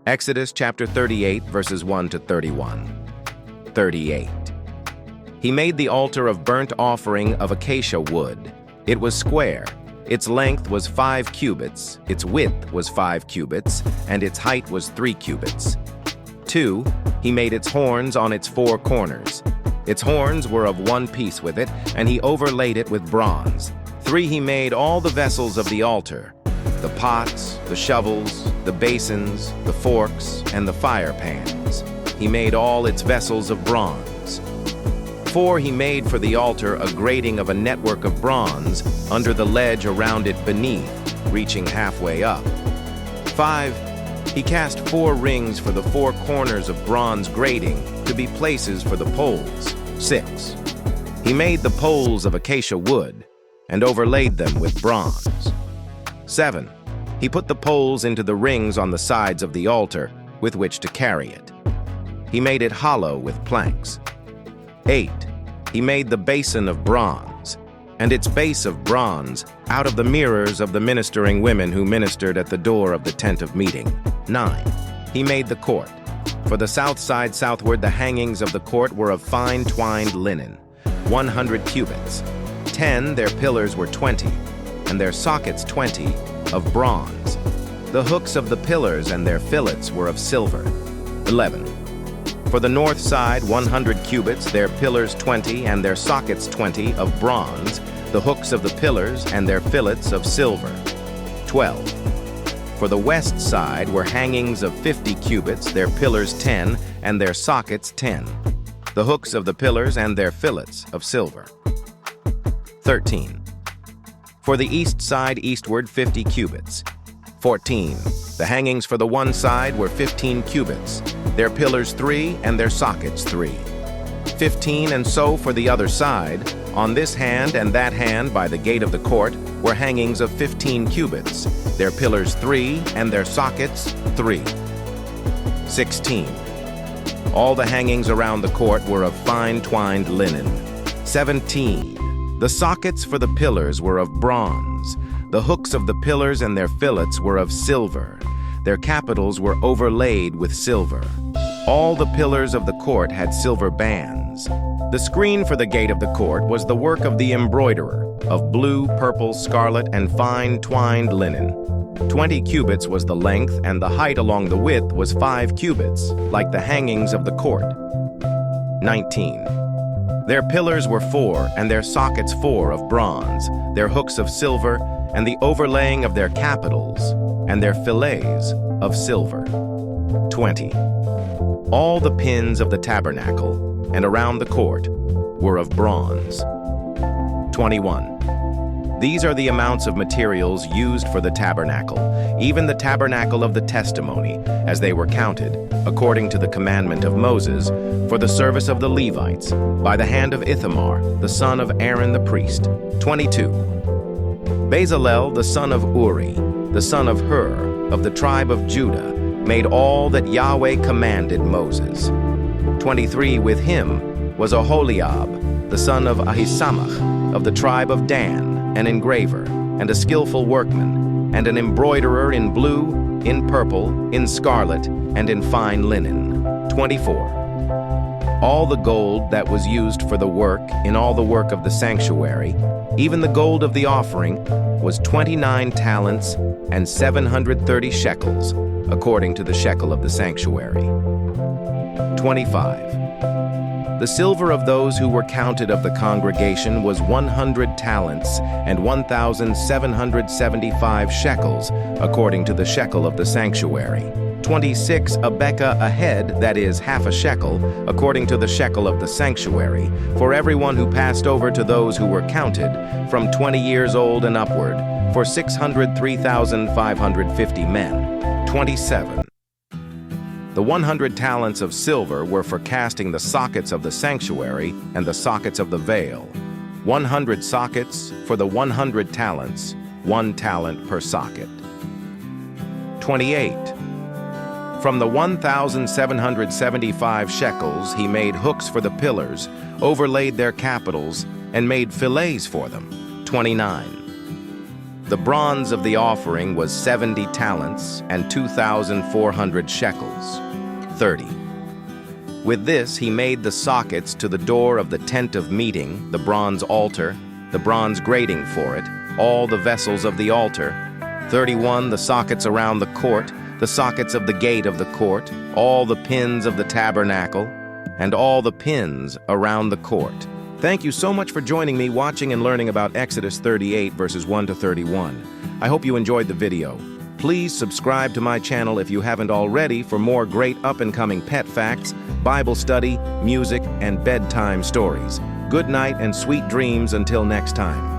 Exodus chapter 38, verses 1 to 31. 38. He made the altar of burnt offering of acacia wood. It was square. Its length was 5 cubits, its width was 5 cubits, and its height was 3 cubits. 2. He made its horns on its 4 corners. Its horns were of one piece with it, and he overlaid it with bronze. 3. He made all the vessels of the altar, the pots, the shovels, the basins, the forks, and the fire pans. He made all its vessels of bronze. 4. He made for the altar a grating of a network of bronze under the ledge around it beneath, reaching halfway up. 5. He cast 4 rings for the 4 corners of bronze grating to be places for the poles. 6. He made the poles of acacia wood and overlaid them with bronze. 7. He put the poles into the rings on the sides of the altar with which to carry it. He made it hollow with planks. 8. He made the basin of bronze, and its base of bronze, out of the mirrors of the ministering women who ministered at the door of the tent of meeting. 9. He made the court. For the south side southward, the hangings of the court were of fine twined linen, 100 cubits. 10, their pillars were 20, and their sockets 20, of bronze. The hooks of the pillars and their fillets were of silver. 11. For the north side, 100 cubits, their pillars 20, and their sockets 20, of bronze, the hooks of the pillars and their fillets of silver. 12. For the west side were hangings of 50 cubits, their pillars 10, and their sockets 10, the hooks of the pillars and their fillets of silver. 13. For the east side eastward, 50 cubits. 14. The hangings for the one side were 15 cubits, their pillars 3 and their sockets 3. 15, and so for the other side, on this hand and that hand by the gate of the court, were hangings of 15 cubits, their pillars 3 and their sockets 3. 16. All the hangings around the court were of fine twined linen. 17. The sockets for the pillars were of bronze. The hooks of the pillars and their fillets were of silver. Their capitals were overlaid with silver. All the pillars of the court had silver bands. The screen for the gate of the court was the work of the embroiderer, of blue, purple, scarlet, and fine twined linen. 20 cubits was the length, and the height along the width was 5 cubits, like the hangings of the court. 19. Their pillars were 4, and their sockets 4 of bronze, their hooks of silver, and the overlaying of their capitals, and their fillets of silver. 20. All the pins of the tabernacle, and around the court, were of bronze. 21. These are the amounts of materials used for the tabernacle, even the tabernacle of the testimony, as they were counted, according to the commandment of Moses, for the service of the Levites, by the hand of Ithamar, the son of Aaron the priest. 22. Bezalel, the son of Uri, the son of Hur, of the tribe of Judah, made all that Yahweh commanded Moses. 23. With him was Oholiab, the son of Ahisamach, of the tribe of Dan, an engraver, and a skillful workman, and an embroiderer in blue, in purple, in scarlet, and in fine linen. 24. All the gold that was used for the work in all the work of the sanctuary, even the gold of the offering, was 29 talents and 730 shekels, according to the shekel of the sanctuary. 25. The silver of those who were counted of the congregation was 100 talents and 1,775 shekels, according to the shekel of the sanctuary. 26. A beka a head, that is, half a shekel, according to the shekel of the sanctuary, for everyone who passed over to those who were counted, from 20 years old and upward, for 603,550 men. 27. The 100 talents of silver were for casting the sockets of the sanctuary and the sockets of the veil. 100 sockets for the 100 talents, 1 talent per socket. 28. From the 1,775 shekels he made hooks for the pillars, overlaid their capitals, and made fillets for them. 29. The bronze of the offering was 70 talents and 2,400 shekels, 30. With this, he made the sockets to the door of the tent of meeting, the bronze altar, the bronze grating for it, all the vessels of the altar, 31 the sockets around the court, the sockets of the gate of the court, all the pins of the tabernacle, and all the pins around the court. Thank you so much for joining me watching and learning about Exodus 38 verses 1 to 31. I hope you enjoyed the video. Please subscribe to my channel if you haven't already for more great up-and-coming pet facts, Bible study, music, and bedtime stories. Good night and sweet dreams until next time.